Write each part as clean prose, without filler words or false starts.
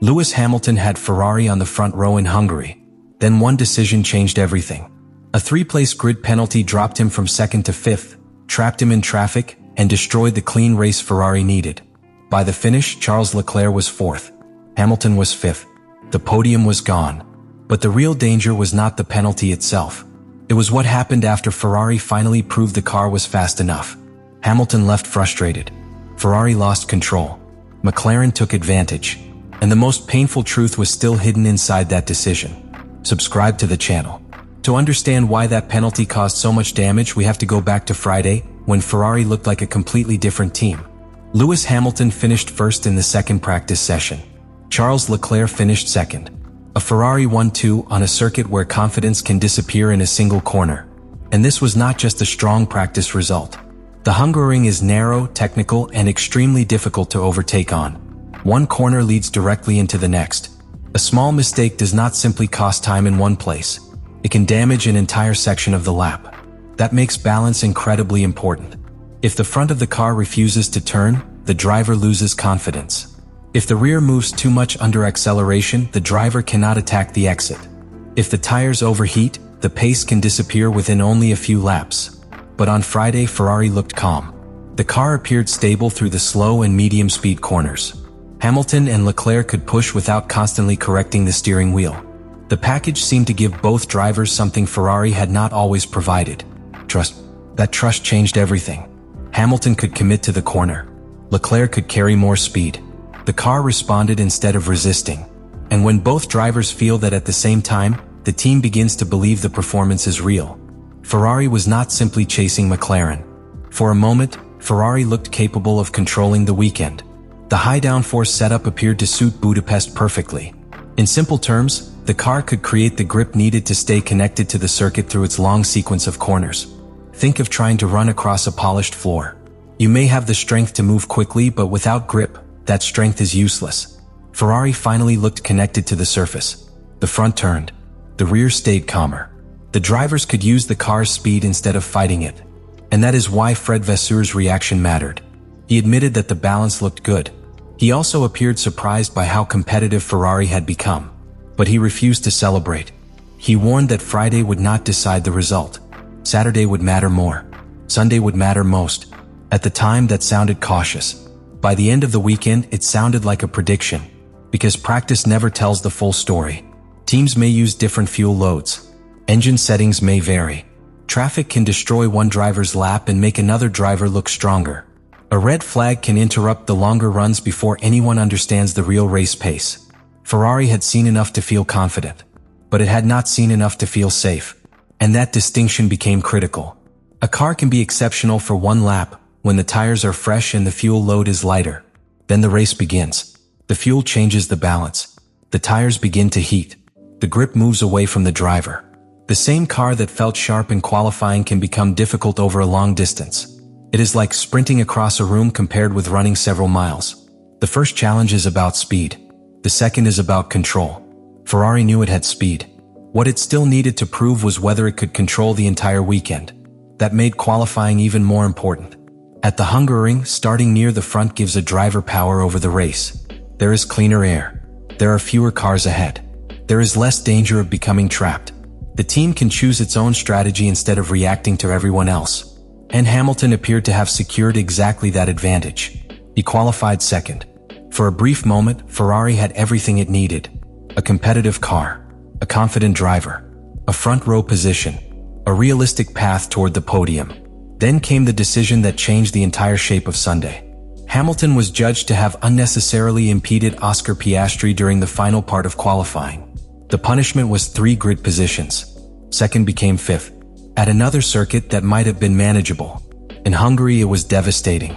Lewis Hamilton had Ferrari on the front row in Hungary. Then one decision changed everything. A 3-place grid penalty dropped him from 2nd to 5th, trapped him in traffic, and destroyed the clean race Ferrari needed. By the finish, Charles Leclerc was 4th. Hamilton was 5th. The podium was gone. But the real danger was not the penalty itself. It was what happened after Ferrari finally proved the car was fast enough. Hamilton left frustrated. Ferrari lost control. McLaren took advantage. And the most painful truth was still hidden inside that decision. Subscribe to the channel. To understand why that penalty caused so much damage, we have to go back to Friday, when Ferrari looked like a completely different team. Lewis Hamilton finished first in the second practice session. Charles Leclerc finished second. A Ferrari 1-2 on a circuit where confidence can disappear in a single corner. And this was not just a strong practice result. The Hungaroring is narrow, technical, and extremely difficult to overtake on. One corner leads directly into the next. A small mistake does not simply cost time in one place. It can damage an entire section of the lap. That makes balance incredibly important. If the front of the car refuses to turn, the driver loses confidence. If the rear moves too much under acceleration, the driver cannot attack the exit. If the tires overheat, the pace can disappear within only a few laps. But on Friday, Ferrari looked calm. The car appeared stable through the slow and medium speed corners. Hamilton and Leclerc could push without constantly correcting the steering wheel. The package seemed to give both drivers something Ferrari had not always provided. Trust. That trust changed everything. Hamilton could commit to the corner. Leclerc could carry more speed. The car responded instead of resisting. And when both drivers feel that at the same time, the team begins to believe the performance is real. Ferrari was not simply chasing McLaren. For a moment, Ferrari looked capable of controlling the weekend. The high downforce setup appeared to suit Budapest perfectly. In simple terms, the car could create the grip needed to stay connected to the circuit through its long sequence of corners. Think of trying to run across a polished floor. You may have the strength to move quickly, but without grip, that strength is useless. Ferrari finally looked connected to the surface. The front turned. The rear stayed calmer. The drivers could use the car's speed instead of fighting it. And that is why Fred Vasseur's reaction mattered. He admitted that the balance looked good. He also appeared surprised by how competitive Ferrari had become. But he refused to celebrate. He warned that Friday would not decide the result. Saturday would matter more. Sunday would matter most. At the time, that sounded cautious. By the end of the weekend, it sounded like a prediction. Because practice never tells the full story. Teams may use different fuel loads. Engine settings may vary. Traffic can destroy one driver's lap and make another driver look stronger. A red flag can interrupt the longer runs before anyone understands the real race pace. Ferrari had seen enough to feel confident. But it had not seen enough to feel safe. And that distinction became critical. A car can be exceptional for one lap, when the tires are fresh and the fuel load is lighter. Then the race begins. The fuel changes the balance. The tires begin to heat. The grip moves away from the driver. The same car that felt sharp in qualifying can become difficult over a long distance. It is like sprinting across a room compared with running several miles. The first challenge is about speed. The second is about control. Ferrari knew it had speed. What it still needed to prove was whether it could control the entire weekend. That made qualifying even more important. At the Hungaroring, starting near the front gives a driver power over the race. There is cleaner air. There are fewer cars ahead. There is less danger of becoming trapped. The team can choose its own strategy instead of reacting to everyone else. And Hamilton appeared to have secured exactly that advantage. He qualified second. For a brief moment, Ferrari had everything it needed. A competitive car. A confident driver. A front row position. A realistic path toward the podium. Then came the decision that changed the entire shape of Sunday. Hamilton was judged to have unnecessarily impeded Oscar Piastri during the final part of qualifying. The punishment was 3 grid positions. Second became 5th. At another circuit that might have been manageable. In Hungary, it was devastating.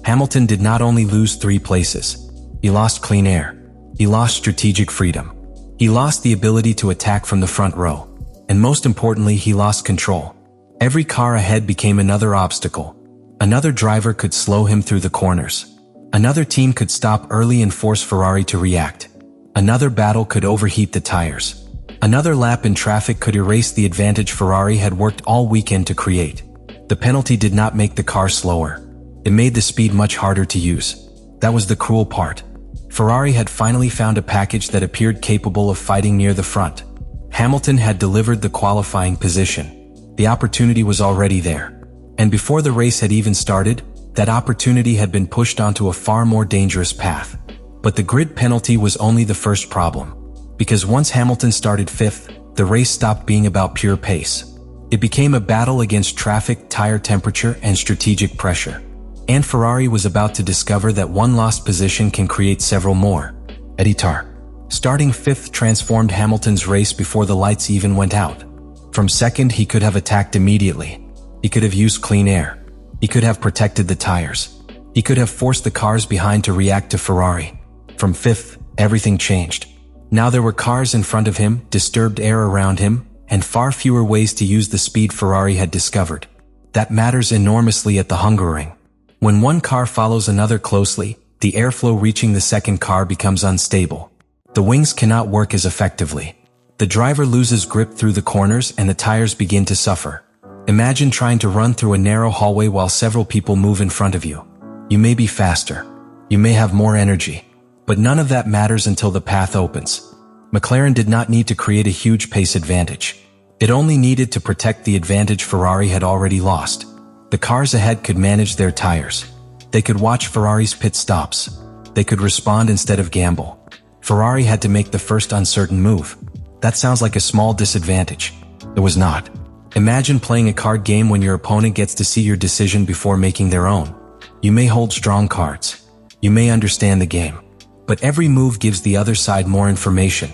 Hamilton did not only lose 3 places. He lost clean air. He lost strategic freedom. He lost the ability to attack from the front row. And most importantly, he lost control. Every car ahead became another obstacle. Another driver could slow him through the corners. Another team could stop early and force Ferrari to react. Another battle could overheat the tires. Another lap in traffic could erase the advantage Ferrari had worked all weekend to create. The penalty did not make the car slower. It made the speed much harder to use. That was the cruel part. Ferrari had finally found a package that appeared capable of fighting near the front. Hamilton had delivered the qualifying position. The opportunity was already there. And before the race had even started, that opportunity had been pushed onto a far more dangerous path. But the grid penalty was only the first problem. Because once Hamilton started fifth, the race stopped being about pure pace. It became a battle against traffic, tire temperature, and strategic pressure. And Ferrari was about to discover that one lost position can create several more. Editar. Starting fifth transformed Hamilton's race before the lights even went out. From second, he could have attacked immediately. He could have used clean air. He could have protected the tires. He could have forced the cars behind to react to Ferrari. From fifth, everything changed. Now there were cars in front of him, disturbed air around him, and far fewer ways to use the speed Ferrari had discovered. That matters enormously at the Hungaroring. When one car follows another closely, the airflow reaching the second car becomes unstable. The wings cannot work as effectively. The driver loses grip through the corners and the tires begin to suffer. Imagine trying to run through a narrow hallway while several people move in front of you. You may be faster. You may have more energy. But none of that matters until the path opens. McLaren did not need to create a huge pace advantage. It only needed to protect the advantage Ferrari had already lost. The cars ahead could manage their tires. They could watch Ferrari's pit stops. They could respond instead of gamble. Ferrari had to make the first uncertain move. That sounds like a small disadvantage. It was not. Imagine playing a card game when your opponent gets to see your decision before making their own. You may hold strong cards. You may understand the game. But every move gives the other side more information.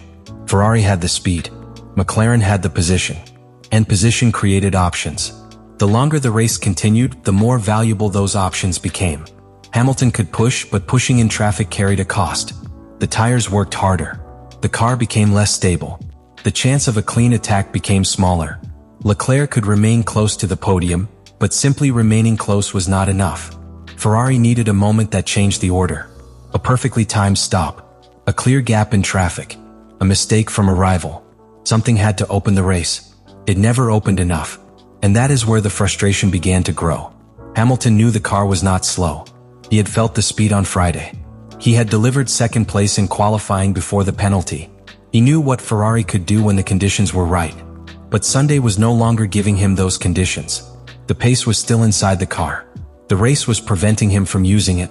Ferrari had the speed. McLaren had the position. And position created options. The longer the race continued, the more valuable those options became. Hamilton could push, but pushing in traffic carried a cost. The tires worked harder. The car became less stable. The chance of a clean attack became smaller. Leclerc could remain close to the podium, but simply remaining close was not enough. Ferrari needed a moment that changed the order. A perfectly timed stop. A clear gap in traffic. A mistake from a rival. Something had to open the race. It never opened enough. And that is where the frustration began to grow. Hamilton knew the car was not slow. He had felt the speed on Friday. He had delivered second place in qualifying before the penalty. He knew what Ferrari could do when the conditions were right. But Sunday was no longer giving him those conditions. The pace was still inside the car. The race was preventing him from using it.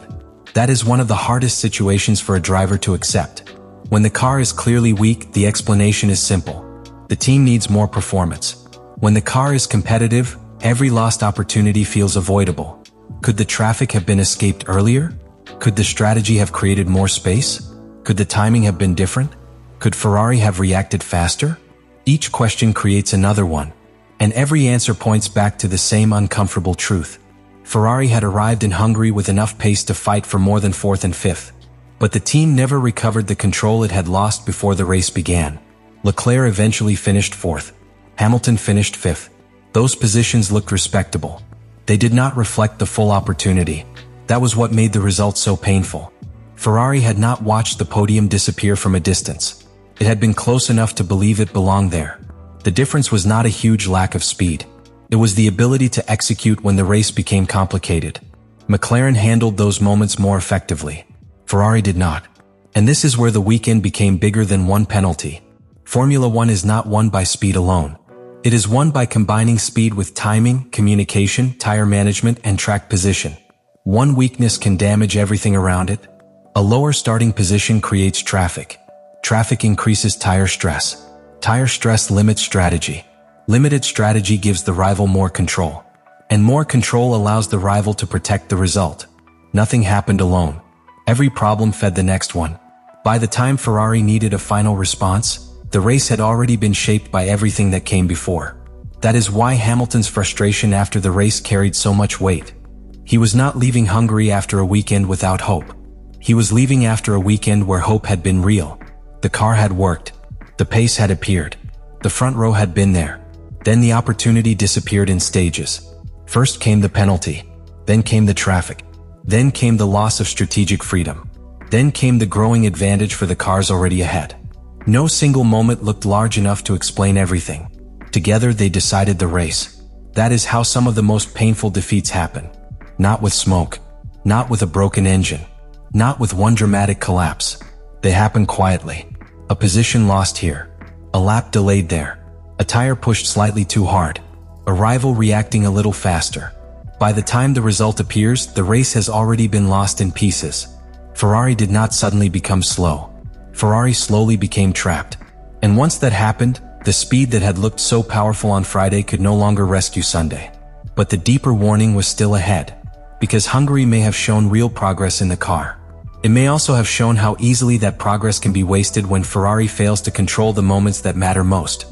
That is one of the hardest situations for a driver to accept. When the car is clearly weak, the explanation is simple. The team needs more performance. When the car is competitive, every lost opportunity feels avoidable. Could the traffic have been escaped earlier? Could the strategy have created more space? Could the timing have been different? Could Ferrari have reacted faster? Each question creates another one, and every answer points back to the same uncomfortable truth. Ferrari had arrived in Hungary with enough pace to fight for more than fourth and fifth. But the team never recovered the control it had lost before the race began. Leclerc eventually finished fourth. Hamilton finished fifth. Those positions looked respectable. They did not reflect the full opportunity. That was what made the result so painful. Ferrari had not watched the podium disappear from a distance. It had been close enough to believe it belonged there. The difference was not a huge lack of speed. It was the ability to execute when the race became complicated. McLaren handled those moments more effectively. Ferrari did not. And this is where the weekend became bigger than one penalty. Formula One is not won by speed alone. It is won by combining speed with timing, communication, tire management, and track position. One weakness can damage everything around it. A lower starting position creates traffic. Traffic increases tire stress. Tire stress limits strategy. Limited strategy gives the rival more control. And more control allows the rival to protect the result. Nothing happened alone. Every problem fed the next one. By the time Ferrari needed a final response, the race had already been shaped by everything that came before. That is why Hamilton's frustration after the race carried so much weight. He was not leaving Hungary after a weekend without hope. He was leaving after a weekend where hope had been real. The car had worked. The pace had appeared. The front row had been there. Then the opportunity disappeared in stages. First came the penalty. Then came the traffic. Then came the loss of strategic freedom. Then came the growing advantage for the cars already ahead. No single moment looked large enough to explain everything. Together they decided the race. That is how some of the most painful defeats happen. Not with smoke. Not with a broken engine. Not with one dramatic collapse. They happen quietly. A position lost here. A lap delayed there. A tire pushed slightly too hard. A rival reacting a little faster. By the time the result appears, the race has already been lost in pieces. Ferrari did not suddenly become slow. Ferrari slowly became trapped. And once that happened, the speed that had looked so powerful on Friday could no longer rescue Sunday. But the deeper warning was still ahead. Because Hungary may have shown real progress in the car. It may also have shown how easily that progress can be wasted when Ferrari fails to control the moments that matter most.